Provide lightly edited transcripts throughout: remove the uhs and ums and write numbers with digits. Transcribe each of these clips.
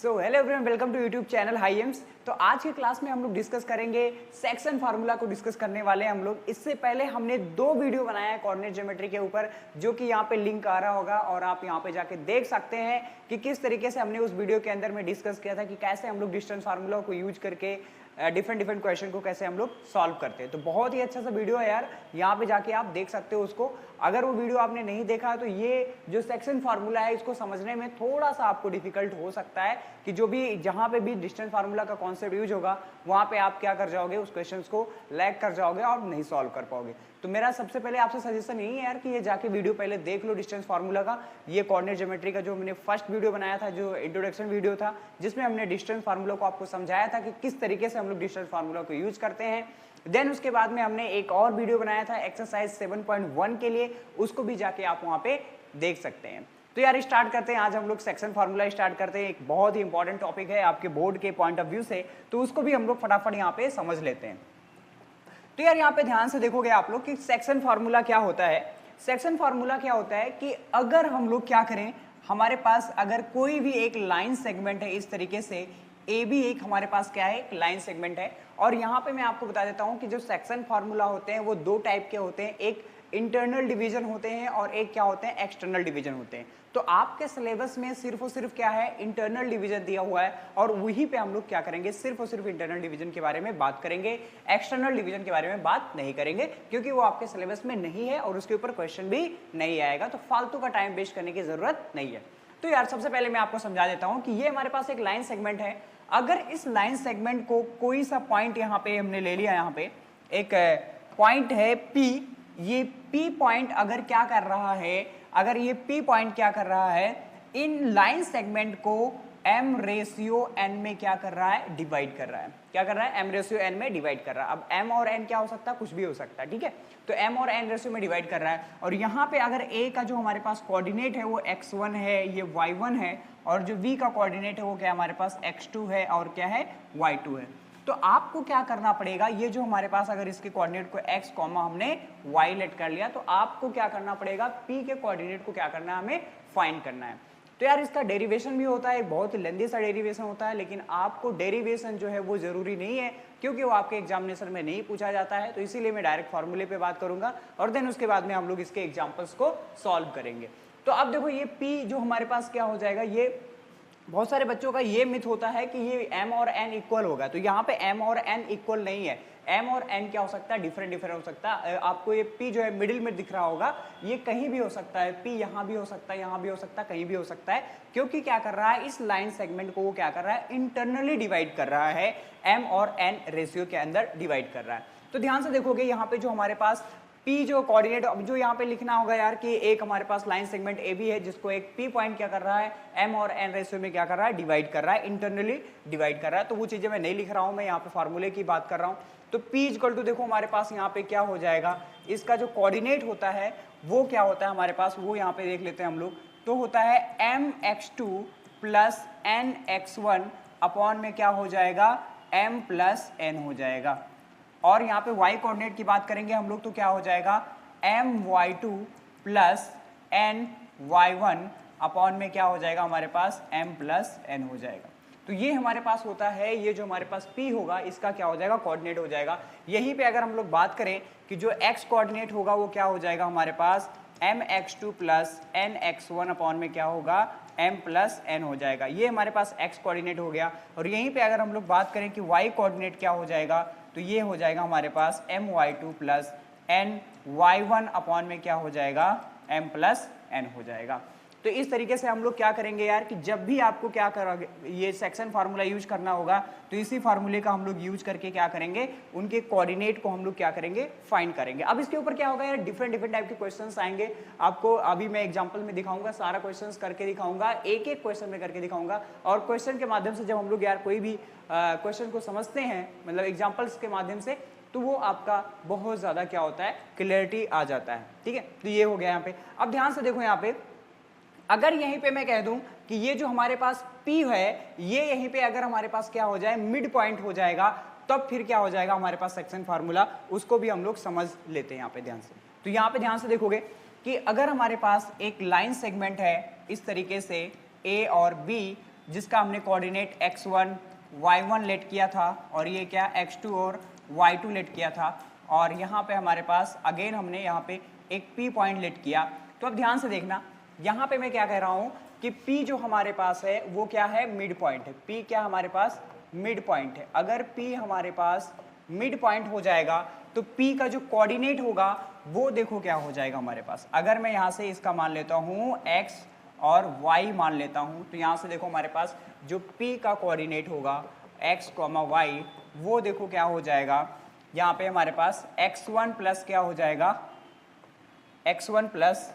So hello everyone, welcome to YouTube channel high aims. तो आज की क्लास में हम लोग डिस्कस करेंगे सेक्शन फार्मूला को डिस्कस करने वाले हैं हम लोग। इससे पहले हमने 2 वीडियो बनाया है कोऑर्डिनेट ज्योमेट्री के ऊपर, जो कि यहाँ पे लिंक आ रहा होगा और आप यहाँ पे जाके देख सकते हैं कि किस तरीके से हमने उस वीडियो के अंदर में डिस्कस किया था कि कैसे हम लोग डिस्टेंस फार्मूला को यूज करके डिफरेंट क्वेश्चन को कैसे हम लोग सॉल्व करते हैं। तो बहुत ही अच्छा सा वीडियो है यार, यहाँ पे जाके आप देख सकते हो उसको। अगर वो वीडियो आपने नहीं देखा है तो ये जो सेक्शन फार्मूला है इसको समझने में थोड़ा सा आपको डिफिकल्ट हो सकता है कि जो भी जहाँ पे भी डिस्टेंस फार्मूला का कॉन्सेप्ट यूज होगा वहाँ पे आप क्या कर जाओगे, उस क्वेश्चन को लैग कर जाओगे और नहीं सॉल्व कर पाओगे। तो मेरा सबसे पहले आपसे सजेशन यही है यार कि ये जाके वीडियो पहले देख लो डिस्टेंस फार्मूला का। ये कोऑर्डिनेट ज्योमेट्री का जो मैंने फर्स्ट वीडियो बनाया था, जो इंट्रोडक्शन वीडियो था, जिसमें हमने डिस्टेंस फार्मूला को आपको समझाया था कि किस तरीके से हम लोग डिस्टेंस फार्मूला को यूज करते हैं। देन उसके बाद में हमने एक और वीडियो बनाया था एक्सरसाइज 7.1 के लिए, उसको भी जाके आप वहां पे देख सकते हैं। तो यार स्टार्ट करते हैं, आज हम लोग सेक्शन फार्मूला स्टार्ट करते हैं। एक बहुत ही इंपॉर्टेंट टॉपिक है आपके बोर्ड के पॉइंट ऑफ व्यू से, तो उसको भी हम लोग फटाफट यहाँ पे समझ लेते हैं। तो यार यहाँ पे ध्यान से देखोगे आप लोग कि सेक्शन फार्मूला क्या होता है। सेक्शन फार्मूला क्या होता है कि अगर हम लोग क्या करें, हमारे पास अगर कोई भी एक लाइन सेगमेंट है इस तरीके से, ए भी एक हमारे पास क्या है, एक लाइन सेगमेंट है। और यहाँ पे मैं आपको बता देता हूँ कि जो सेक्शन फार्मूला होते हैं वो 2 टाइप के होते हैं, एक इंटरनल डिवीजन होते हैं और एक क्या होते हैं, एक्सटर्नल डिवीजन होते हैं। तो आपके सिलेबस में सिर्फ और सिर्फ क्या है, इंटरनल डिवीजन दिया हुआ है और वहीं पे हम लोग क्या करेंगे, सिर्फ और सिर्फ इंटरनल डिवीजन के बारे में बात करेंगे, एक्सटर्नल डिवीजन के बारे में बात नहीं करेंगे, क्योंकि वो आपके सिलेबस में नहीं है और उसके ऊपर क्वेश्चन भी नहीं आएगा। तो फालतू का टाइम वेस्ट करने की जरूरत नहीं है। तो यार सबसे पहले मैं आपको समझा देता हूँ कि ये हमारे पास एक लाइन सेगमेंट है। अगर इस लाइन सेगमेंट को कोई सा पॉइंट यहाँ पे हमने ले लिया, यहाँ पे एक पॉइंट है P, ये P पॉइंट अगर क्या कर रहा है, अगर ये P पॉइंट क्या कर रहा है, इन लाइन सेगमेंट को m रेशियो n में क्या कर रहा है, डिवाइड कर रहा है। क्या कर रहा है, m रेशियो n में डिवाइड कर रहा है। अब m और n क्या हो सकता है, कुछ भी हो सकता है, ठीक है। तो m और n रेशियो में डिवाइड कर रहा है और यहाँ पे अगर a का जो हमारे पास कोऑर्डिनेट है वो x1 है, ये y1 है, और जो v का कोऑर्डिनेट है वो क्या हमारे पास x2 है और क्या है, y2 है। तो आपको क्या करना पड़ेगा, ये जो हमारे पास अगर इसके कोऑर्डिनेट को x कॉमा हमने y लेट कर लिया, तो आपको क्या करना पड़ेगा, p के कोऑर्डिनेट को क्या करना है, हमें फाइंड करना है। तो यार इसका डेरिवेशन भी होता है, बहुत ही लेंदी सा डेरिवेशन होता है, लेकिन आपको डेरिवेशन जो है वो जरूरी नहीं है, क्योंकि वो आपके एग्जामिनेशन में नहीं पूछा जाता है। तो इसीलिए मैं डायरेक्ट फार्मूले पे बात करूंगा और देन उसके बाद में हम लोग इसके एग्जाम्पल्स को सॉल्व करेंगे। तो अब देखो ये p जो हमारे पास क्या हो जाएगा, ये बहुत सारे बच्चों का ये मिथ होता है कि ये m और n इक्वल होगा। तो यहाँ पे m और n इक्वल नहीं है, m और n क्या हो सकता है, डिफरेंट हो सकता है। आपको ये p जो है मिडिल में दिख रहा होगा, ये कहीं भी हो सकता है, p यहाँ भी हो सकता है, यहाँ भी हो सकता है, कहीं भी हो सकता है, क्योंकि क्या कर रहा है, इस लाइन सेगमेंट को वो क्या कर रहा है, इंटरनली डिवाइड कर रहा है, m और n रेशियो के अंदर डिवाइड कर रहा है। तो ध्यान से देखोगे यहाँ पे जो हमारे पास P जो कोऑर्डिनेट, अब जो यहाँ पे लिखना होगा यार कि एक हमारे पास लाइन सेगमेंट ए भी है जिसको एक P पॉइंट क्या कर रहा है, M और N रेशियो में क्या कर रहा है, डिवाइड कर रहा है, इंटरनली डिवाइड कर रहा है। तो वो चीजें मैं नहीं लिख रहा हूँ, मैं यहाँ पे फार्मूले की बात कर रहा हूँ। तो P इक्वल टू देखो हमारे पास यहाँ पे क्या हो जाएगा, इसका जो कोऑर्डिनेट होता है वो क्या होता है हमारे पास, वो यहाँ पे देख लेते हैं हम लोग। तो होता है mx2 प्लस nx1 अपॉन में क्या हो जाएगा, m प्लस n हो जाएगा। और यहाँ पे y कोऑर्डिनेट की बात करेंगे हम लोग, तो क्या हो जाएगा, my2 प्लस ny1 अपॉन में क्या हो जाएगा हमारे पास, m प्लस n हो जाएगा। तो ये हमारे पास होता है, ये जो हमारे पास p होगा इसका क्या हो जाएगा, कोऑर्डिनेट हो जाएगा। यहीं पे अगर हम लोग बात करें कि जो x कोऑर्डिनेट होगा वो क्या हो जाएगा हमारे पास, mx2 प्लस nx1 अपॉन में क्या होगा, m प्लस n हो जाएगा। ये हमारे पास x कोऑर्डिनेट हो गया। और यहीं पे अगर हम लोग बात करें कि y कोऑर्डिनेट क्या हो जाएगा, तो ये हो जाएगा हमारे पास my2 प्लस ny1 अपॉन में क्या हो जाएगा, m प्लस n हो जाएगा। तो इस तरीके से हम लोग क्या करेंगे यार कि जब भी आपको क्या करोगे, ये सेक्शन फार्मूला यूज करना होगा, तो इसी फार्मूले का हम लोग यूज करके क्या करेंगे, उनके कोऑर्डिनेट को हम लोग क्या करेंगे, फाइंड करेंगे। अब इसके ऊपर क्या होगा यार, डिफरेंट टाइप के क्वेश्चंस आएंगे आपको। अभी मैं एग्जांपल में दिखाऊंगा, सारा क्वेश्चंस करके दिखाऊंगा, एक एक क्वेश्चन में करके दिखाऊंगा। और क्वेश्चन के माध्यम से जब हम लोग यार कोई भी क्वेश्चन को समझते हैं, मतलब एग्जाम्पल्स के माध्यम से, तो वो आपका बहुत ज्यादा क्या होता है, क्लियरिटी आ जाता है, ठीक है। तो ये हो गया यहाँ पे। अब ध्यान से देखो यहाँ पे, अगर यहीं पे मैं कह दूं कि ये जो हमारे पास P है, ये यहीं पे अगर हमारे पास क्या हो जाए, मिड पॉइंट हो जाएगा, तब फिर क्या हो जाएगा हमारे पास सेक्शन फार्मूला, उसको भी हम लोग समझ लेते हैं यहाँ पे ध्यान से। तो यहाँ पे ध्यान से देखोगे कि अगर हमारे पास एक लाइन सेगमेंट है इस तरीके से A और B, जिसका हमने कोऑर्डिनेट x1 y1 लेट किया था और ये क्या x2 और y2 लेट किया था, और यहाँ पे हमारे पास अगेन हमने यहाँ पे एक P पॉइंट लेट किया। तो अब ध्यान से देखना, यहाँ पे मैं क्या कह रहा हूँ कि P जो हमारे पास है वो क्या है, मिड पॉइंट है। P क्या हमारे पास मिड पॉइंट है। अगर P हमारे पास मिड पॉइंट हो जाएगा तो P का जो कोऑर्डिनेट होगा वो देखो क्या हो जाएगा हमारे पास। अगर मैं यहाँ से इसका मान लेता हूँ x और y मान लेता हूँ, तो यहाँ से देखो हमारे पास जो P का कोऑर्डिनेट होगा x, y वो देखो क्या हो जाएगा, यहाँ पे हमारे पास x1 प्लस क्या हो जाएगा, x1 plus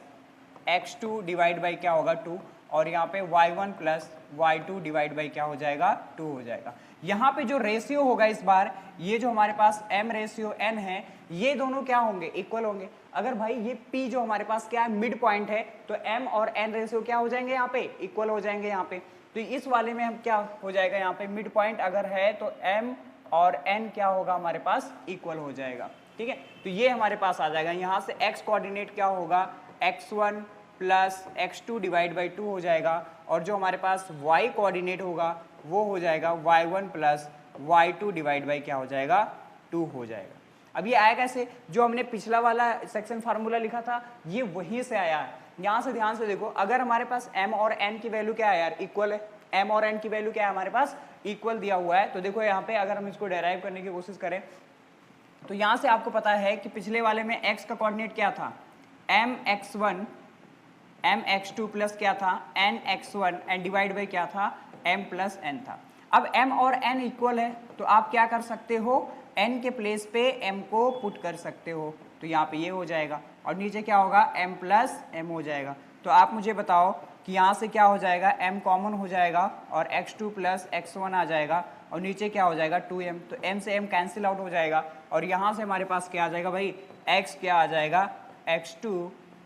x2 divide by क्या होगा 2, और यहाँ पे y1 plus y2 divide by क्या हो जाएगा 2 हो जाएगा। यहाँ पे जो रेशियो होगा इस बार, ये जो हमारे पास m रेशियो n है, ये दोनों क्या होंगे, इक्वल होंगे। अगर भाई ये p जो हमारे पास क्या है, मिड पॉइंट है, तो m और n रेशियो क्या हो जाएंगे, यहाँ पे इक्वल हो जाएंगे यहाँ पे। तो इस वाले में हम क्या हो जाएगा, यहाँ पे मिड पॉइंट अगर है तो m और n क्या होगा हमारे पास, इक्वल हो जाएगा। ठीक है, तो ये हमारे पास आ जाएगा। यहाँ से x कोऑर्डिनेट क्या होगा, x1 plus x2 divide by 2 हो जाएगा, और जो हमारे पास y कोऑर्डिनेट होगा वो हो जाएगा y1 plus y2 divide by क्या हो जाएगा 2 हो जाएगा। अब ये आया कैसे, जो हमने पिछला वाला सेक्शन फार्मूला लिखा था ये वहीं से आया है। यहाँ से ध्यान से देखो, अगर हमारे पास m और n की वैल्यू क्या है यार, इक्वल है। m और n की वैल्यू क्या है हमारे पास, इक्वल दिया हुआ है। तो देखो यहाँ पे अगर हम इसको डेराइव करने की कोशिश करें तो यहाँ से आपको पता है कि पिछले वाले में x का कोऑर्डिनेट क्या था, mx1 mx2 प्लस क्या था nx1 एंड डिवाइड बाई क्या था m प्लस n था। अब m और n इक्वल है तो आप क्या कर सकते हो, n के प्लेस पे m को पुट कर सकते हो, तो यहाँ पे ये हो जाएगा और नीचे क्या होगा m प्लस m हो जाएगा। तो आप मुझे बताओ कि यहाँ से क्या हो जाएगा, m कॉमन हो जाएगा और x2 प्लस x1 आ जाएगा और नीचे क्या हो जाएगा 2m, तो m से m कैंसिल आउट हो जाएगा और यहाँ से हमारे पास क्या आ जाएगा भाई, x क्या आ जाएगा x2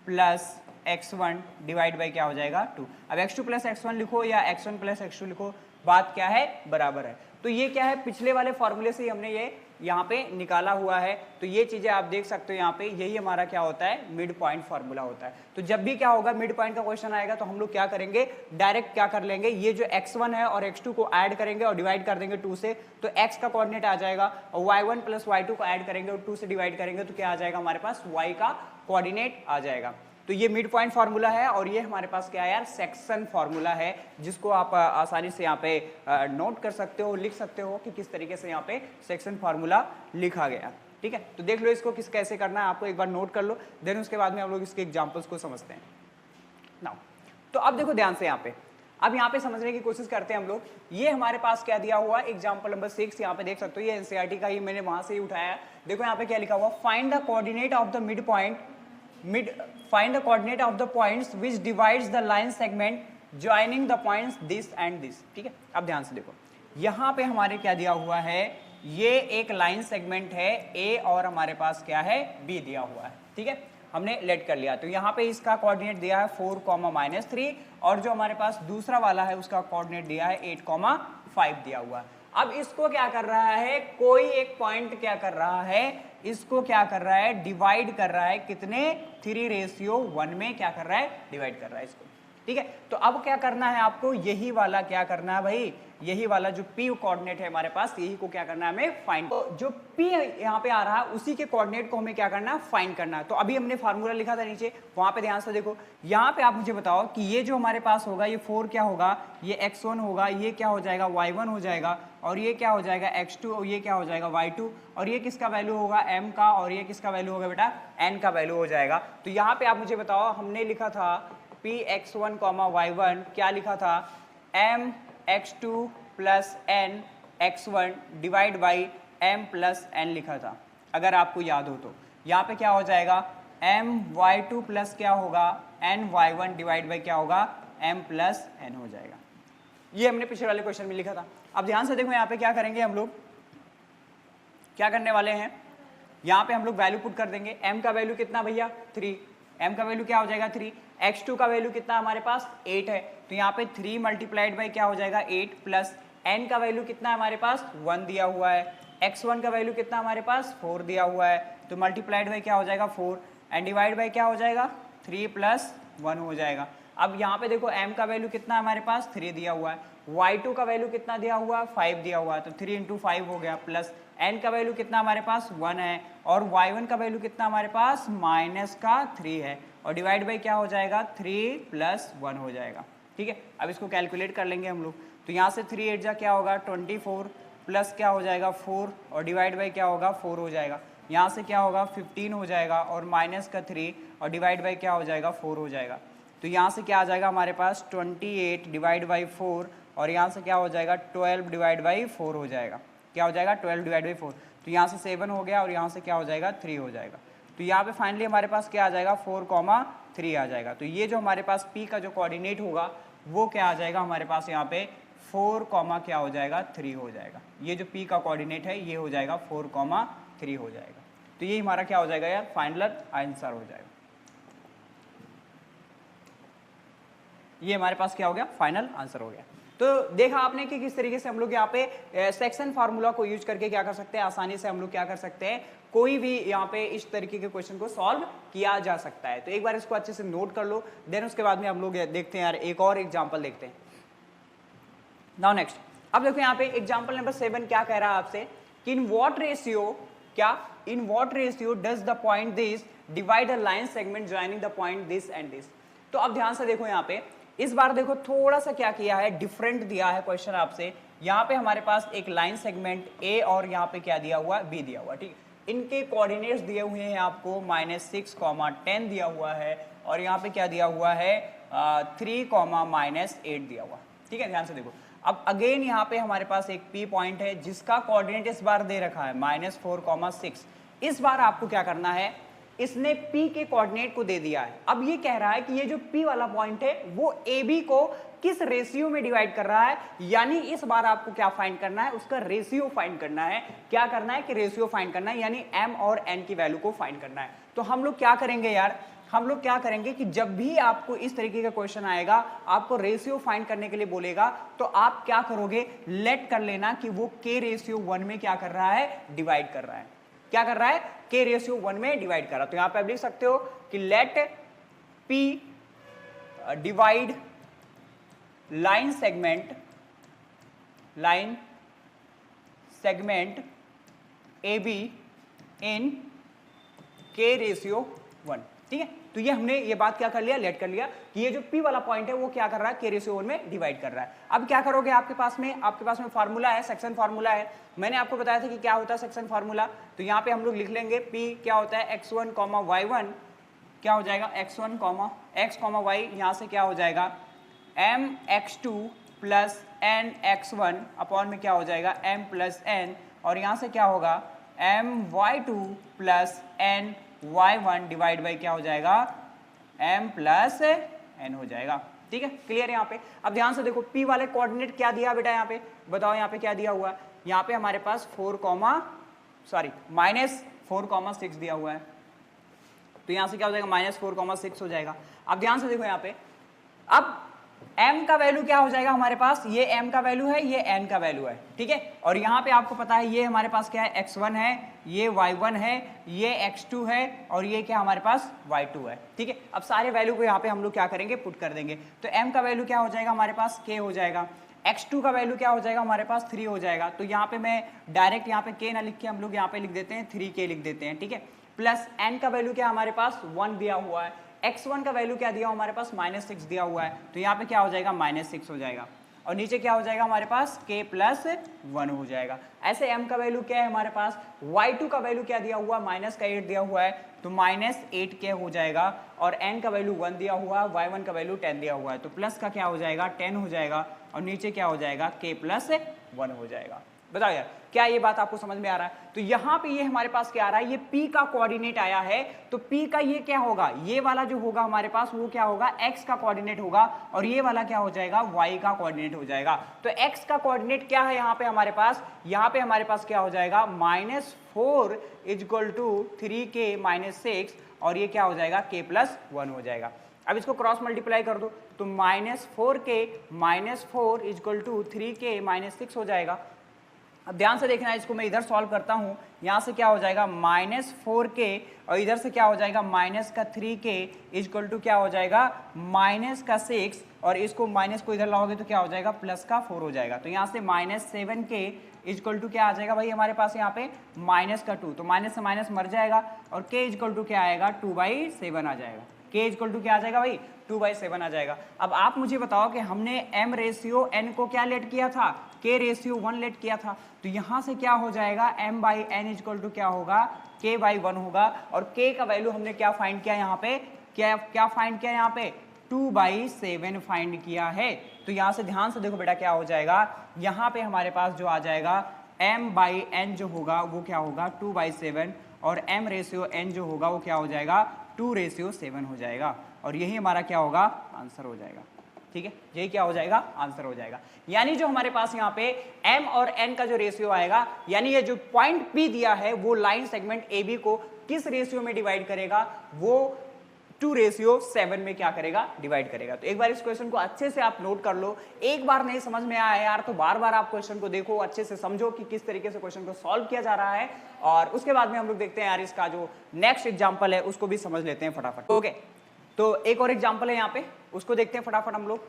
plus x1 divide by क्या हो जाएगा 2। अब x2 प्लस x1 लिखो या x1 प्लस x2 लिखो, बात क्या है, बराबर है। तो ये क्या है, पिछले वाले फॉर्मूले से हमने ये यहाँ पे निकाला हुआ है। तो ये चीजें आप देख सकते हो, यहाँ पे यही हमारा क्या होता है, मिड पॉइंट फार्मूला होता है। तो जब भी क्या होगा, मिड पॉइंट का क्वेश्चन आएगा तो हम लोग क्या करेंगे, डायरेक्ट क्या कर लेंगे, ये जो x1 है और x2 को ऐड करेंगे और डिवाइड कर देंगे 2 से, तो x का कोऑर्डिनेट आ जाएगा, और y1 प्लस y2 को ऐड करेंगे और 2 से डिवाइड करेंगे तो क्या आ जाएगा हमारे पास, y का कोऑर्डिनेट आ जाएगा। तो ये मिड पॉइंट फार्मूला है और ये हमारे पास क्या है यार, सेक्शन फार्मूला है, जिसको आप आसानी से यहाँ पे नोट कर सकते हो, लिख सकते हो कि किस तरीके से यहाँ पे सेक्शन फार्मूला लिखा गया। ठीक है, तो देख लो इसको किस कैसे करना है, आपको एक बार नोट कर लो, देन उसके बाद में हम लोग इसके एग्जाम्पल्स को समझते हैं। नाउ तो अब देखो ध्यान से, अब यहाँ पे समझने की कोशिश करते हैं हम लोग। ये हमारे पास क्या दिया हुआ है, एग्जाम्पल नंबर 6, यहाँ पे देख सकते हो, ये एनसीईआरटी का ही मैंने वहां से ही उठाया है। देखो यहाँ पे क्या लिखा हुआ, find the coordinate of the mid point, find the coordinate of the points which divides the line segment joining the points this and this। ठीक है, अब ध्यान से देखो, यहाँ पे हमारे क्या दिया हुआ है, ये एक लाइन सेगमेंट है A और हमारे पास क्या है, B दिया हुआ है। ठीक है, हमने लेट कर लिया। तो यहाँ पे इसका कोऑर्डिनेट दिया है 4,-3 और जो हमारे पास दूसरा वाला है उसका कोऑर्डिनेट दिया है 8,5 दिया हुआ है। अब इसको क्या कर रहा है, कोई एक पॉइंट क्या कर रहा है, इसको क्या कर रहा है, डिवाइड कर रहा है, कितने, 3:1 में क्या कर रहा है, डिवाइड कर रहा है इसको। ठीक है, तो अब क्या करना है आपको, यही वाला क्या करना है भाई, यही वाला जो P कोऑर्डिनेट है हमारे पास, यही को क्या करना है हमें फाइंड। तो जो P यहाँ पे आ रहा है उसी के कोऑर्डिनेट को हमें क्या करना है, फाइंड करना है। तो अभी हमने फार्मूला लिखा था नीचे, वहां पे ध्यान से देखो, यहाँ पे आप मुझे बताओ कि ये जो हमारे पास होगा, ये 4 क्या होगा, ये x1 होगा, ये क्या हो जाएगा, y1 हो जाएगा, और ये क्या हो जाएगा x2, और ये क्या हो जाएगा y2, और ये किसका वैल्यू होगा m का, और ये किसका वैल्यू होगा बेटा, n का वैल्यू हो जाएगा। तो यहाँ पे आप मुझे बताओ, हमने लिखा था px1, y1 क्या लिखा था, m x2 plus n x1 divide by m plus n लिखा था, अगर आपको याद हो तो। यहाँ पे क्या हो जाएगा, m y2 प्लस क्या होगा, n y1 डिवाइड बाई क्या होगा, m प्लस n हो जाएगा। ये हमने पिछले वाले क्वेश्चन में लिखा था। अब ध्यान से देखो, यहाँ पे क्या करेंगे हम लोग, क्या करने वाले हैं, यहाँ पे हम लोग वैल्यू पुट कर देंगे। m का वैल्यू कितना भैया, 3, m का वैल्यू क्या हो जाएगा 3, x2 का वैल्यू कितना हमारे पास 8 है, तो यहाँ पे 3 मल्टीप्लाइड बाई क्या हो जाएगा 8, प्लस n का वैल्यू कितना है हमारे पास 1 दिया हुआ है, x1 का वैल्यू कितना हमारे पास 4 दिया हुआ है, तो मल्टीप्लाइड बाई क्या हो जाएगा 4 एंड डिवाइड बाई क्या हो जाएगा 3 प्लस 1 हो जाएगा। अब यहाँ पे देखो m का वैल्यू कितना है हमारे पास 3 दिया हुआ है, y2 का वैल्यू कितना दिया हुआ है 5 दिया हुआ है, तो 3 इंटू 5 हो गया, प्लस n का वैल्यू कितना हमारे पास 1 है और y1 का वैल्यू कितना हमारे पास माइनस का 3 है और डिवाइड बाई क्या हो जाएगा 3 प्लस 1 हो जाएगा। ठीक है, अब इसको कैलकुलेट कर लेंगे हम लोग, तो यहाँ से 3 8 जा क्या होगा 24 प्लस क्या हो जाएगा 4 और डिवाइड बाई क्या होगा 4 हो जाएगा, यहाँ से क्या होगा 15 हो जाएगा और माइनस का 3 और डिवाइड बाई क्या हो जाएगा 4 हो जाएगा। तो यहाँ से क्या आ जाएगा हमारे पास 28 डिवाइड बाई 4 और यहाँ से क्या हो जाएगा 12 डिवाइड बाई 4 हो जाएगा, क्या हो जाएगा 12 डिवाइड बाई 4, तो यहाँ से 7 हो गया और यहाँ से क्या हो जाएगा 3 हो जाएगा। तो यहाँ पे फाइनली हमारे पास क्या आ जाएगा 4,3 आ जाएगा। तो ये जो हमारे पास P का जो कोऑर्डिनेट होगा वो क्या आ जाएगा हमारे पास यहाँ पे 4, क्या हो जाएगा 3 हो जाएगा। ये जो P का कोऑर्डिनेट है ये हो जाएगा 4,3 हो जाएगा। तो ये हमारा क्या हो जाएगा यार फाइनल आंसर हो जाएगा। ये हमारे पास क्या हो गया फाइनल आंसर हो गया। तो देखा आपने कि किस तरीके से हम लोग यहाँ पे सेक्शन फार्मूला को यूज करके क्या कर सकते हैं, आसानी से हम लोग क्या कर सकते हैं, कोई भी यहाँ पे इस तरीके के क्वेश्चन को सॉल्व किया जा सकता है। तो एक बार इसको अच्छे से नोट कर लो, देन उसके बाद में हम लोग देखते हैं यार एक और एग्जाम्पल देखते हैं। नाउ नेक्स्ट, अब देखो यहाँ पे एग्जाम्पल नंबर 7 क्या कह रहा है आपसे कि in what ratio does the point this divide a line segment joining the point this and this. तो अब ध्यान से देखो यहाँ पे इस बार देखो थोड़ा सा क्या किया है, डिफरेंट दिया है क्वेश्चन आपसे। यहाँ पे हमारे पास एक लाइन सेगमेंट ए और यहाँ पे क्या दिया हुआ है बी दिया हुआ, ठीक। इनके कोऑर्डिनेट्स दिए हुए हैं आपको -6, 10 दिया हुआ है और यहाँ पे क्या दिया हुआ है 3, -8 दिया हुआ, ठीक है। ध्यान से देखो, अब अगेन यहाँ पे हमारे पास एक पी पॉइंट है जिसका कोऑर्डिनेट इस बार दे रखा है -4, 6। इस बार आपको क्या करना है, इसने P के कोऑर्डिनेट को दे दिया है। अब ये कह रहा है कि ये जो P वाला पॉइंट है वो AB को किस रेशियो में डिवाइड कर रहा है, यानी इस बार आपको क्या फाइंड करना है, उसका रेशियो फाइंड करना है। क्या करना है कि रेशियो फाइंड करना है, यानी M और N की वैल्यू को फाइंड करना है। तो हम लोग क्या करेंगे यार, हम लोग क्या करेंगे कि जब भी आपको इस तरीके का क्वेश्चन आएगा, आपको रेशियो फाइंड करने के लिए बोलेगा, तो आप क्या करोगे, लेट कर लेना कि वो K/1 में क्या कर रहा है, डिवाइड कर रहा है। क्या कर रहा है, K/1 में डिवाइड कर रहा है। तो यहां पे आप लिख सकते हो कि let P divide line segment AB in K/1, ठीक है। तो ये हमने ये बात क्या कर लिया, लेट कर लिया कि ये जो P वाला पॉइंट है वो क्या कर रहा है, K/1 में डिवाइड कर रहा है। अब क्या करोगे, आपके पास में फार्मूला है, सेक्शन फार्मूला है। मैंने आपको बताया था कि क्या होता है सेक्शन फार्मूला। तो यहाँ पे हम लोग लिख लेंगे P क्या होता है x1, y1 क्या हो जाएगा x1, x, y, यहाँ से क्या हो जाएगा mx2 प्लस nx1 अपॉन में क्या हो जाएगा m प्लस n, और यहाँ से क्या होगा my2 plus ny1 divide by क्या हो जाएगा m प्लस n हो जाएगा, ठीक है। क्लियर है यहाँ पे। अब ध्यान से देखो P वाले कोऑर्डिनेट क्या दिया बेटा, यहाँ पे बताओ, यहाँ पे क्या दिया हुआ है, यहाँ पे हमारे पास -4,6 दिया हुआ है। तो यहाँ से क्या हो जाएगा -4,6 हो जाएगा। अब ध्यान से देखो यहाँ पे, अब m का वैल्यू क्या हो जाएगा हमारे पास, ये m का वैल्यू है, ये n का वैल्यू है, ठीक है। और यहाँ पे आपको पता है ये हमारे पास क्या है, x1 है, ये y1 है, ये x2 है और ये क्या हमारे पास y2 है, ठीक है। अब सारे वैल्यू को यहाँ पे हम लोग क्या करेंगे, पुट कर देंगे। तो m का वैल्यू क्या हो जाएगा हमारे पास k हो जाएगा, x2 का वैल्यू क्या हो जाएगा हमारे पास 3 हो जाएगा। तो यहाँ पे मैं डायरेक्ट यहाँ पे k ना लिख के हम लोग यहाँ पे लिख देते हैं 3k लिख देते हैं, ठीक है। प्लस n का वैल्यू क्या हमारे पास 1 दिया हुआ है, x1 का वैल्यू क्या दिया हमारे पास -6 दिया हुआ है। तो यहाँ पे क्या हो जाएगा -6 हो जाएगा और नीचे क्या हो जाएगा हमारे पास k+1 हो जाएगा। ऐसे m का वैल्यू क्या है हमारे पास, y2 का वैल्यू क्या दिया हुआ है -8 दिया हुआ है, तो -8k हो जाएगा और n का वैल्यू 1 दिया हुआ है, y1 का वैल्यू 10 दिया हुआ है, तो प्लस का क्या हो जाएगा 10 हो जाएगा और नीचे क्या हो जाएगा k+1 हो जाएगा। बताओ यार क्या ये बात आपको समझ में आ रहा है। तो यहाँ पे ये हमारे पास क्या आ रहा है, ये P का कोऑर्डिनेट आया है, तो P का ये क्या होगा, ये वाला जो होगा हमारे पास वो क्या होगा, x का कोऑर्डिनेट होगा और ये वाला क्या हो जाएगा, y का कोऑर्डिनेट हो जाएगा। तो x का कोऑर्डिनेट क्या है यहाँ पे हमारे पास, यहाँ पे हमारे पास क्या हो जाएगा -4 = 3k-6 और ये क्या हो जाएगा k+1 हो जाएगा। अब इसको क्रॉस मल्टीप्लाई कर दो तो -4k - 4 = 3k - 6 हो जाएगा। अब ध्यान से देखना है, इसको मैं इधर सॉल्व करता हूँ, यहाँ से क्या हो जाएगा -4k और इधर से क्या हो जाएगा -3k इक्वल टू क्या हो जाएगा -6 और इसको माइनस को इधर लाओगे तो क्या हो जाएगा +4 हो जाएगा। तो यहाँ से -7k इक्वल टू क्या आ जाएगा भाई हमारे पास यहाँ पे -2, तो माइनस से माइनस मर जाएगा और k इक्वल टू क्या आएगा 2/7 आ जाएगा। k इक्वल टू क्या आ जाएगा भाई 2/7 आ जाएगा। अब आप मुझे बताओ कि हमने m रेशियो n को क्या लेट किया था, k रेशियो 1 लेट किया था, तो यहाँ से क्या हो जाएगा m/n इक्वल टू क्या होगा k/1 होगा और k का वैल्यू हमने क्या फाइंड किया यहाँ पे, क्या फाइंड किया यहाँ पे 2/7 फाइंड किया है। तो यहाँ से ध्यान से देखो बेटा क्या हो जाएगा, यहाँ पे हमारे पास जो आ जाएगा m/n जो होगा वो क्या होगा 2/7 और m रेशियो n जो होगा वो क्या हो जाएगा 2/7 हो जाएगा और यही हमारा क्या होगा आंसर हो जाएगा। ठीक है, यही क्या हो जाएगा आंसर हो जाएगा। यानी जो हमारे पास यहाँ पे m और n का जो रेशियो आएगा, यानी ये जो पॉइंट P दिया है वो लाइन सेगमेंट AB को किस रेशियो में डिवाइड करेगा, वो 2/7 में क्या करेगा डिवाइड करेगा। तो एक बार इस क्वेश्चन को अच्छे से आप नोट कर लो, एक बार नहीं समझ में आया यार तो बार बार आप क्वेश्चन को देखो, अच्छे से समझो कि किस तरीके से क्वेश्चन को सॉल्व किया जा रहा है और उसके बाद में हम लोग देखते हैं यार इसका जो नेक्स्ट एग्जांपल है उसको भी समझ लेते हैं फटाफट। ओके, तो एक और एग्जांपल है यहाँ पे, उसको देखते हैं फटाफट हम लोग।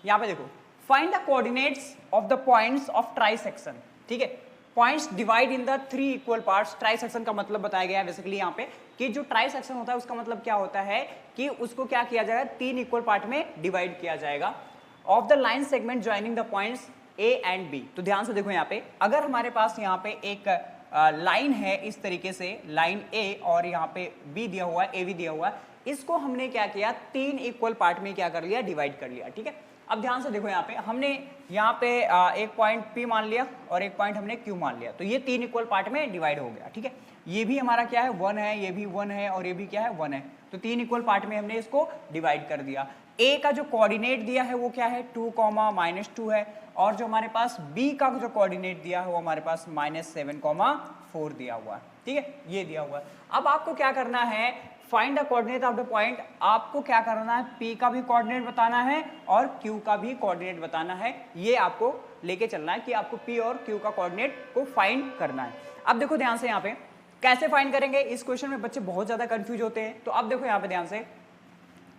यहाँ पे देखो, find the coordinates of the points of trisection. ठीक है, points divide in the 3 equal parts. Trisection का मतलब बताया गया है बेसिकली यहाँ पे कि जो ट्राइसेक्शन होता है उसका मतलब क्या होता है कि उसको क्या किया जाएगा 3 इक्वल पार्ट में डिवाइड किया जाएगा of the line segment joining the points A and B। तो ध्यान से देखो यहाँ पे, अगर हमारे पास यहाँ पे एक लाइन है इस तरीके से, लाइन A और यहाँ पे B दिया हुआ है, AB दिया हुआ है, इसको हमने क्या किया 3 इक्वल पार्ट में क्या कर लिया डिवाइड कर लिया। ठीक है, अब ध्यान से देखो यहाँ पे हमने यहाँ पे एक पॉइंट P मान लिया और एक पॉइंट हमने Q मान लिया, तो ये 3 इक्वल पार्ट में डिवाइड हो गया। ठीक है, ये भी हमारा क्या है 1 है, ये भी 1 है और ये भी क्या है 1 है, तो 3 इक्वल पार्ट में हमने इसको डिवाइड कर दिया। A का जो कोऑर्डिनेट दिया है वो क्या है 2, -2 है और जो हमारे पास B का जो कोऑर्डिनेट दिया है वो हमारे पास -7, 4 दिया हुआ है। ठीक है, ये दिया हुआ है। अब आपको क्या करना है, find the coordinate of the point. आपको क्या करना है, P का भी कोऑर्डिनेट बताना है और Q का भी कोऑर्डिनेट बताना है। ये आपको लेके चलना है कि आपको P और Q का कोऑर्डिनेट को फाइंड करना है। अब देखो ध्यान से यहाँ पे कैसे फाइंड करेंगे, इस क्वेश्चन में बच्चे बहुत ज्यादा कंफ्यूज होते हैं। तो अब देखो यहाँ पे ध्यान से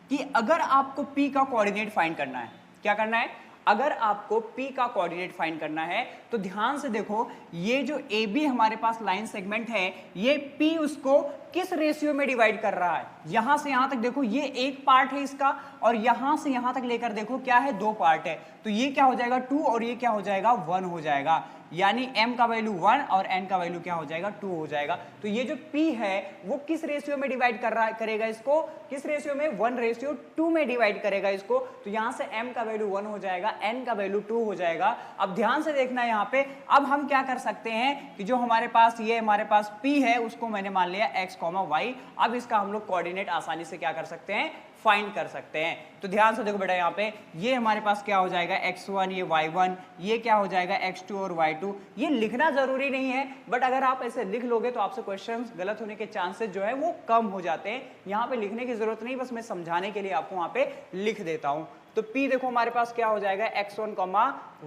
कि अगर आपको P का कोऑर्डिनेट फाइंड करना है, क्या करना है, अगर आपको P का कोऑर्डिनेट फाइंड करना है तो ध्यान से देखो, ये जो AB हमारे पास लाइन सेगमेंट है, ये P उसको किस रेशियो में डिवाइड कर रहा है। यहां से यहां तक देखो ये एक पार्ट है इसका और यहां से यहां तक लेकर देखो क्या है 2 पार्ट है, तो ये क्या हो जाएगा 2 और ये क्या हो जाएगा 1 हो जाएगा। यानी m का वैल्यू 1 और n का वैल्यू क्या हो जाएगा 2 हो जाएगा। तो ये जो P है वो किस रेशियो में डिवाइड कर रहा करेगा इसको, किस रेशियो में 1:2 में डिवाइड करेगा इसको। तो यहां से m का वैल्यू 1 हो जाएगा, n का वैल्यू 2 हो जाएगा। अब ध्यान से देखना है यहाँ पे, अब हम क्या कर सकते हैं कि जो हमारे पास ये हमारे पास P है उसको मैंने मान लिया x, y। अब इसका हम लोग कोऑर्डिनेट आसानी से क्या कर सकते हैं फाइंड कर सकते हैं। तो ध्यान से देखो बेटा यहाँ पे ये हमारे पास क्या हो जाएगा x1, ये y1, ये क्या हो जाएगा x2 और y2। ये लिखना जरूरी नहीं है, बट अगर आप ऐसे लिख लोगे तो आपसे क्वेश्चंस गलत होने के चांसेस जो है वो कम हो जाते हैं। यहाँ पे लिखने की जरूरत नहीं, बस मैं समझाने के लिए आपको वहाँ पे लिख देता हूँ। तो P देखो हमारे पास क्या हो जाएगा x1,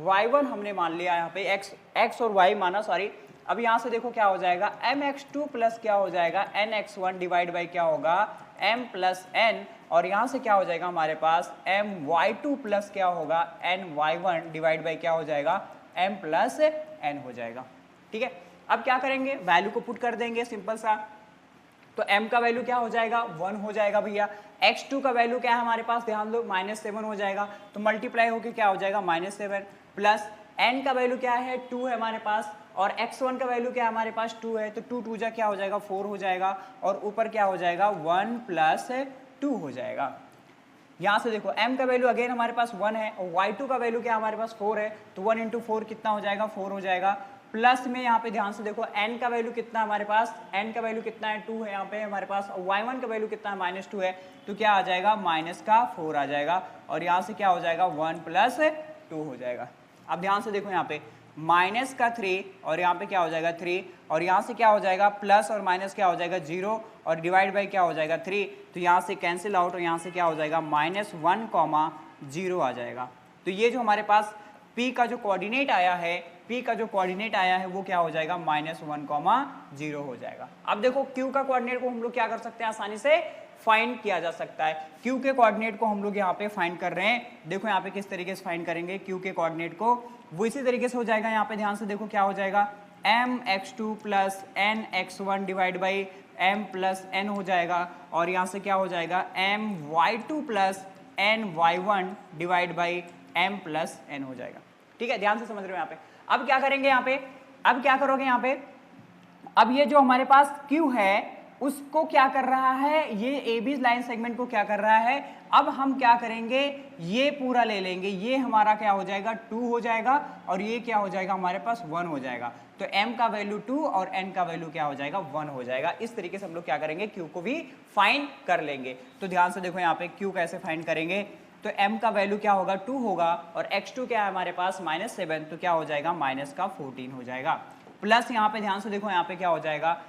y1 हमने मान लिया यहाँ पे x और y माना, सॉरी। अब यहाँ से देखो क्या हो जाएगा mx2 प्लस क्या हो जाएगा nx1 डिवाइड बाई क्या होगा m प्लस n, और यहाँ से क्या हो जाएगा हमारे पास my2 प्लस क्या होगा ny1 डिवाइड बाई क्या हो जाएगा m प्लस n हो जाएगा। ठीक है, अब क्या करेंगे, वैल्यू को पुट कर देंगे सिंपल सा। तो m का वैल्यू क्या हो जाएगा 1 हो जाएगा भैया, x2 का वैल्यू क्या है हमारे पास ध्यान दो -7 हो जाएगा, तो मल्टीप्लाई होके क्या हो जाएगा -7 प्लस n का वैल्यू क्या है 2 है हमारे पास और x1 का वैल्यू क्या है हमारे पास 2 है, तो 2 2 जा क्या हो जाएगा 4 हो जाएगा और ऊपर क्या हो जाएगा 1 प्लस 2 हो जाएगा। यहाँ से देखो m का वैल्यू अगेन हमारे पास 1 है और y2 का वैल्यू क्या हमारे पास 4 है, तो 1 इंटू 4 कितना हो जाएगा 4 हो जाएगा। प्लस में यहाँ पे ध्यान से देखो n का वैल्यू कितना हमारे पास, n का वैल्यू कितना है 2 है यहाँ पे हमारे पास, y1 का वैल्यू कितना है -2 है, तो क्या आ जाएगा -4 आ जाएगा और यहाँ से क्या हो जाएगा 1 प्लस 2 हो जाएगा। अब ध्यान से देखो यहाँ पे -3 और यहाँ पे क्या हो जाएगा 3 और यहाँ से क्या हो जाएगा प्लस और माइनस क्या हो जाएगा 0 और डिवाइड बाई क्या हो जाएगा 3, तो यहाँ से कैंसिल आउट और यहाँ से क्या हो जाएगा -1, 0 आ जाएगा। तो ये जो हमारे पास P P का जो कोऑर्डिनेट आया है, P का जो कोऑर्डिनेट आया है वो क्या हो जाएगा, -1, 0 हो जाएगा। अब देखो Q का कोऑर्डिनेट को हम लोग क्या कर सकते हैं, आसानी से फाइंड किया जा सकता है। Q के कोऑर्डिनेट को हम लोग यहाँ पे फाइंड कर रहे हैं, देखो यहाँ पे किस तरीके से फाइंड करेंगे Q के कोऑर्डिनेट को, वो इसी तरीके से हो जाएगा। यहाँ पे ध्यान से देखो क्या हो जाएगा, mx2 plus nx1 divide by m plus n हो जाएगा, और यहाँ से क्या हो जाएगा my2 plus ny1 divide by m plus n हो जाएगा। ठीक है, ध्यान से समझ रहे हो यहाँ पे। अब क्या करेंगे यहाँ पे, अब क्या करोगे यहाँ पे, अब ये जो हमारे पास Q है उसको क्या कर रहा है, ये ए बी लाइन सेगमेंट को क्या कर रहा है, अब हम क्या करेंगे, ये पूरा ले लेंगे, ये हमारा क्या हो जाएगा 2 हो जाएगा, और ये क्या हो जाएगा हमारे पास 1 हो जाएगा। तो m का वैल्यू 2 और n का वैल्यू क्या हो जाएगा 1 हो जाएगा। इस तरीके से हम लोग क्या करेंगे, Q को भी फाइंड कर लेंगे। तो ध्यान से देखो यहाँ पे Q कैसे फाइंड करेंगे, तो m का वैल्यू क्या होगा 2 होगा, और x2 क्या है हमारे पास -7, तो क्या हो जाएगा -14 हो जाएगा। प्लस यहाँ पे ध्यान से देखो यहाँ पे क्या हो जाएगा,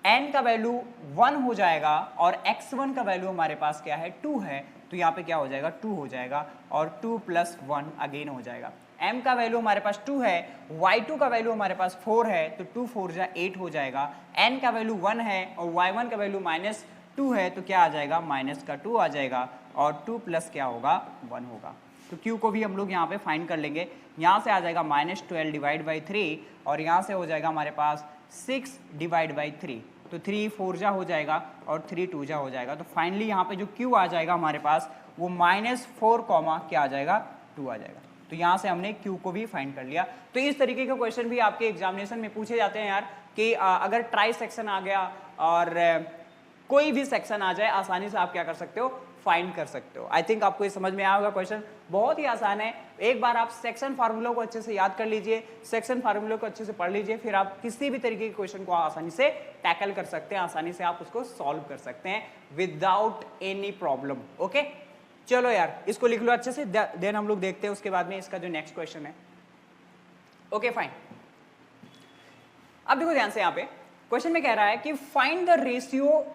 n का वैल्यू 1 हो जाएगा, और x1 का वैल्यू हमारे पास क्या है 2 है, तो यहाँ पे क्या हो जाएगा 2 हो जाएगा, और 2 + 1 अगेन हो जाएगा। m का वैल्यू हमारे पास 2 है, y2 का वैल्यू हमारे पास 4 है, तो 2 4 जा 8 हो जाएगा। n का वैल्यू 1 है और y1 का वैल्यू -2 है, तो क्या आ जाएगा -2 आ जाएगा, और 2 प्लस क्या होगा 1 होगा। तो Q को भी हम लोग यहाँ पे फाइंड कर लेंगे। यहाँ से आ जाएगा -12 डिवाइड बाई 3, और यहाँ से हो जाएगा हमारे पास 6 डिवाइड बाई 3, तो 3 4 जा हो जाएगा, और 3 2 जा हो जाएगा। तो फाइनली यहाँ पे जो Q आ जाएगा हमारे पास वो -4, क्या आ जाएगा 2 आ जाएगा। तो यहाँ से हमने Q को भी फाइंड कर लिया। तो इस तरीके के क्वेश्चन भी आपके एग्जामिनेशन में पूछे जाते हैं यार, कि अगर ट्राई सेक्शन आ गया और कोई भी सेक्शन आ जाए, आसानी से आप क्या कर सकते हो, फाइंड कर सकते हो। आई थिंक आपको ये समझ में आया होगा। क्वेश्चन बहुत ही आसान है, एक बार आप सेक्शन फार्मूला को अच्छे से याद कर लीजिए, सेक्शन फार्मूला को अच्छे से पढ़ लीजिए, फिर आप किसी भी तरीके के क्वेश्चन को आसानी से टैकल कर सकते हैं, आसानी से आप उसको सॉल्व कर सकते हैं विदाउट एनी प्रॉब्लम। ओके, चलो यार इसको लिख लो अच्छे से, देन हम लोग देखते हैं उसके बाद में इसका जो नेक्स्ट क्वेश्चन है। ओके फाइन, अब देखो ध्यान से, यहाँ पे क्वेश्चन में कह रहा है कि find the ratio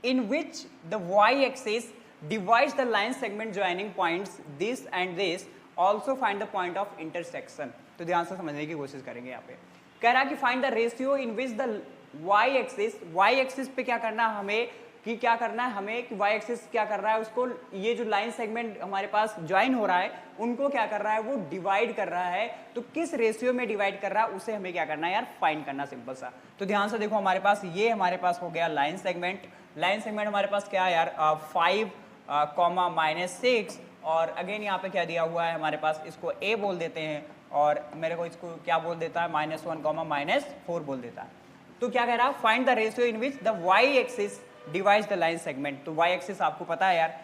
in which the y-axis divides the line segment joining points this and this, also find the point of intersection। तो ध्यान से समझने की कोशिश करेंगे। यहाँ पे कह रहा है कि find the ratio in which the y-axis पे क्या करना है हमें, कि क्या करना है हमें, कि y-axis क्या कर रहा है उसको, ये जो लाइन सेगमेंट हमारे पास ज्वाइन हो रहा है उनको क्या कर रहा है, वो डिवाइड कर रहा है। तो किस रेशियो में डिवाइड कर रहा है उसे हमें क्या करना है यार, फाइंड करना, सिंपल सा। तो ध्यान से देखो हमारे पास ये हमारे पास हो गया लाइन सेगमेंट, लाइन सेगमेंट हमारे पास क्या है यार 5, -6, और अगेन यहाँ पे क्या दिया हुआ है हमारे पास, इसको a बोल देते हैं, और मेरे को इसको क्या बोल देता है -1, -4 बोल देता है। तो क्या कह रहा है, find the ratio in which the y-axis divides the line segment. तो y-axis आपको पता है यार,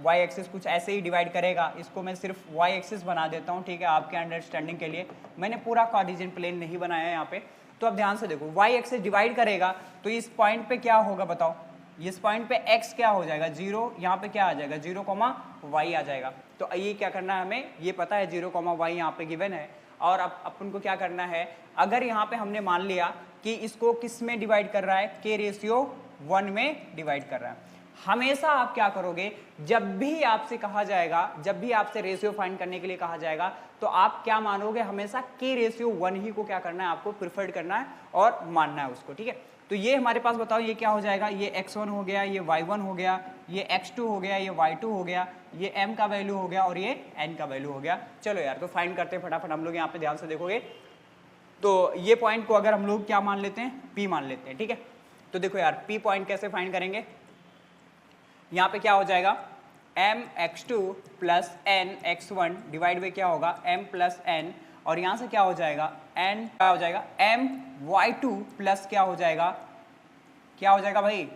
y-axis कुछ ऐसे ही डिवाइड करेगा। इसको मैं सिर्फ y-axis बना देता हूँ, ठीक है, आपके अंडरस्टैंडिंग के लिए। मैंने पूरा कार्टेशियन प्लेन नहीं बनाया है यहाँ पे। तो अब ध्यान से देखो, y-axis डिवाइड करेगा तो इस पॉइंट पे क्या होगा बताओ, इस पॉइंट पे x क्या हो जाएगा 0, यहाँ पे क्या आ जाएगा 0, y आ जाएगा। तो ये क्या करना है हमें, ये पता है 0, y यहाँ पे गिवन है, और अब अपन को क्या करना है, अगर यहाँ पे हमने मान लिया कि इसको किस में डिवाइड कर रहा है, k/1 में डिवाइड कर रहा है। हमेशा आप क्या करोगे, जब भी आपसे कहा जाएगा, जब भी आपसे रेशियो फाइंड करने के लिए कहा जाएगा, तो आप क्या मानोगे, हमेशा k/1 ही को क्या करना है, आपको प्रिफर्ड करना है और मानना है उसको, ठीक है। तो ये हमारे पास बताओ ये क्या हो जाएगा, ये x1 हो गया, ये y1 हो गया, ये x2 हो गया, ये y2 हो गया, ये m का वैल्यू हो गया, और ये n का वैल्यू हो गया। चलो यार, तो फाइंड करते हैं फटाफट हम लोग। यहाँ पे ध्यान से देखोगे तो ये पॉइंट को अगर हम लोग क्या मान लेते हैं, p मान लेते हैं, ठीक है। तो देखो यार p पॉइंट कैसे फाइंड करेंगे, यहाँ पे क्या हो जाएगा mx2 plus nx1 divide by क्या होगा m प्लस n, और यहाँ से क्या हो जाएगा n क्या हो जाएगा my2 प्लस क्या हो जाएगा भाई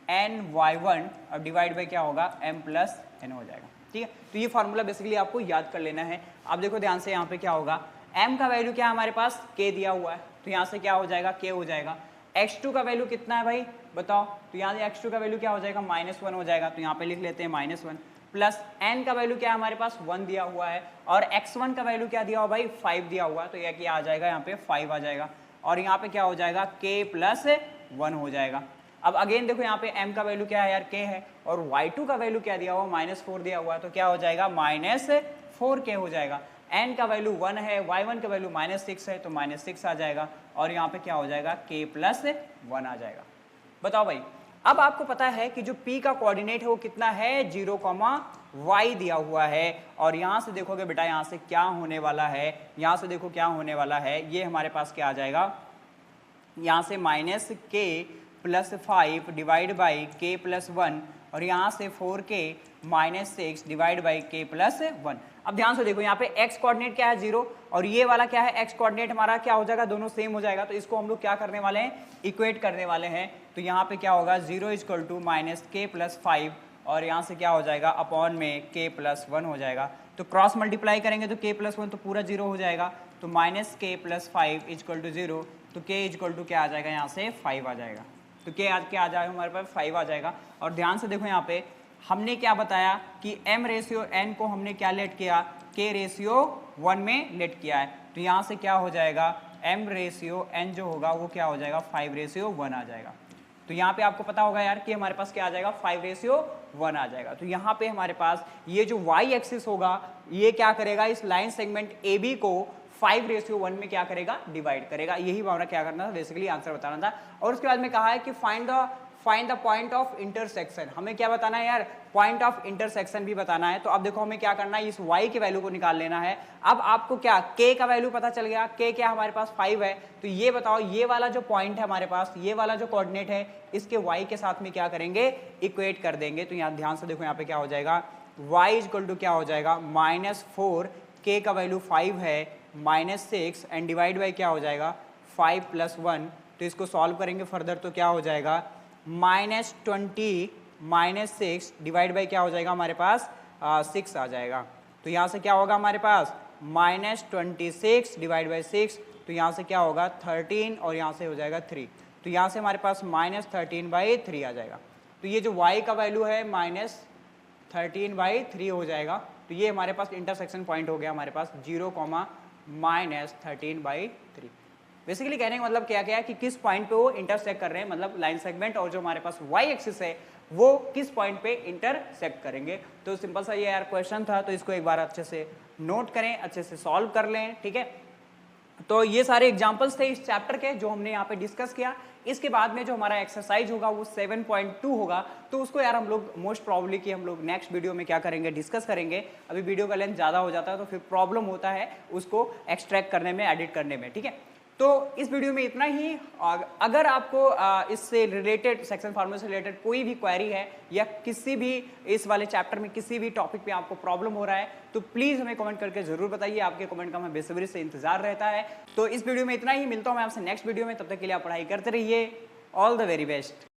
ny1, और डिवाइड बाई क्या होगा m प्लस n हो जाएगा, ठीक है। तो ये फार्मूला बेसिकली आपको याद कर लेना है। अब देखो ध्यान से, यहाँ पे क्या होगा, m का वैल्यू क्या है हमारे पास, k दिया हुआ है, तो यहाँ से क्या हो जाएगा k हो जाएगा। x2 का वैल्यू कितना है भाई बताओ, तो यहाँ से x2 का वैल्यू क्या हो जाएगा -1 हो जाएगा, तो यहाँ पे लिख लेते हैं -1, प्लस n का वैल्यू क्या है हमारे पास 1 दिया हुआ है, और x1 का वैल्यू क्या दिया हुआ भाई 5 दिया हुआ है, तो यह क्या आ जाएगा यहाँ पे 5 आ जाएगा, और यहाँ पे क्या हो जाएगा k प्लस 1 हो जाएगा। अब अगेन देखो यहाँ पे m का वैल्यू क्या है यार k है, और y2 का वैल्यू क्या दिया हुआ -4 दिया हुआ है, तो क्या हो जाएगा -4k हो जाएगा। n का वैल्यू 1 है, y1 का वैल्यू -6 है, तो -6 आ जाएगा और यहाँ पे क्या हो जाएगा k + 1 आ जाएगा। बताओ भाई, अब आपको पता है कि जो p का कोऑर्डिनेट है वो कितना है 0, y दिया हुआ है और यहाँ से देखोगे बेटा यहाँ से क्या होने वाला है, यहाँ से देखो क्या होने वाला है, ये हमारे पास क्या आ जाएगा, यहाँ से -k + 5 डिवाइड बाई k + 1 और यहाँ से 4k -6 डिवाइड बाई k + 1। अब ध्यान से देखो यहाँ पे x कोऑर्डिनेट क्या है 0 और ये वाला क्या है x कोऑर्डिनेट हमारा क्या हो जाएगा, दोनों सेम हो जाएगा, तो इसको हम लोग क्या करने वाले हैं, इक्वेट करने वाले हैं। तो यहाँ पे क्या होगा 0 = -k + 5 और यहाँ से क्या हो जाएगा अपॉन में k + 1 हो जाएगा। तो क्रॉस मल्टीप्लाई करेंगे तो k + 1 तो पूरा 0 हो जाएगा, तो -k + 5 = 0, तो k = क्या आ जाएगा यहाँ से 5 आ जाएगा। तो k आज क्या आ जाएगा हमारे पास 5 आ जाएगा। और ध्यान से देखो यहाँ पे हमने क्या बताया कि m/n को हमने क्या लेट किया, k/1 में लेट किया है, तो यहाँ से क्या हो जाएगा m/n जो होगा वो क्या हो जाएगा 5/1 आ जाएगा। तो यहाँ पे आपको पता होगा यार कि हमारे पास क्या आ जाएगा 5/1 आ जाएगा। तो यहाँ पे हमारे पास ये जो y एक्सिस होगा ये क्या करेगा, इस लाइन सेगमेंट AB को 5/1 में क्या करेगा, डिवाइड करेगा। यही हमारा क्या करना था, बेसिकली आंसर बताना था। और उसके बाद में कहा है कि find the point of intersection, हमें क्या बताना है यार, पॉइंट ऑफ इंटरसेक्शन भी बताना है। तो अब देखो हमें क्या करना है, इस y के वैल्यू को निकाल लेना है। अब आपको क्या k का वैल्यू पता चल गया, k क्या हमारे पास 5 है, तो ये बताओ ये वाला जो पॉइंट है हमारे पास, ये वाला जो कोऑर्डिनेट है इसके y के साथ में क्या करेंगे, इक्वेट कर देंगे। तो यहाँ ध्यान से देखो यहाँ पे क्या हो जाएगा, y = क्या हो जाएगा -4, k का वैल्यू 5 है, -6 एंड डिवाइड बाई क्या हो जाएगा 5 + 1। तो इसको सॉल्व करेंगे फर्दर तो क्या हो जाएगा -20 -6 डिवाइड बाई क्या हो जाएगा हमारे पास 6 आ जाएगा। तो यहाँ से क्या होगा हमारे पास -26 डिवाइड बाई 6, तो यहाँ से क्या होगा 13 और यहाँ से हो जाएगा 3, तो यहाँ से हमारे पास -13/3 आ जाएगा। तो ये जो y का वैल्यू है -13/3 हो जाएगा। तो ये हमारे पास इंटरसेक्शन पॉइंट हो गया हमारे पास 0, -13/3। बेसिकली कहने का मतलब क्या क्या है कि किस पॉइंट पे वो इंटरसेक्ट कर रहे हैं, मतलब लाइन सेगमेंट और जो हमारे पास y एक्सिस है वो किस पॉइंट पे इंटरसेक्ट करेंगे। तो सिंपल सा ये यार क्वेश्चन था, तो इसको एक बार अच्छे से नोट करें, अच्छे से सॉल्व कर लें, ठीक है। तो ये सारे एग्जांपल्स थे इस चैप्टर के जो हमने यहाँ पे डिस्कस किया। इसके बाद में जो हमारा एक्सरसाइज होगा वो 7.2 होगा, तो उसको यार हम लोग मोस्ट प्रॉब्ली कि हम लोग नेक्स्ट वीडियो में क्या करेंगे, डिस्कस करेंगे। अभी वीडियो का लेंथ ज़्यादा हो जाता है तो फिर प्रॉब्लम होता है उसको एक्सट्रैक्ट करने में, एडिट करने में, ठीक है। तो इस वीडियो में इतना ही। अगर आपको इससे रिलेटेड, सेक्शन फार्मूला से रिलेटेड कोई भी क्वेरी है या किसी भी इस वाले चैप्टर में किसी भी टॉपिक पे आपको प्रॉब्लम हो रहा है तो प्लीज़ हमें कमेंट करके ज़रूर बताइए। आपके कमेंट का हमें बेसब्री से इंतजार रहता है। तो इस वीडियो में इतना ही, मिलता हूँ मैं आपसे नेक्स्ट वीडियो में, तब तक के लिए आप पढ़ाई करते रहिए। All the very best.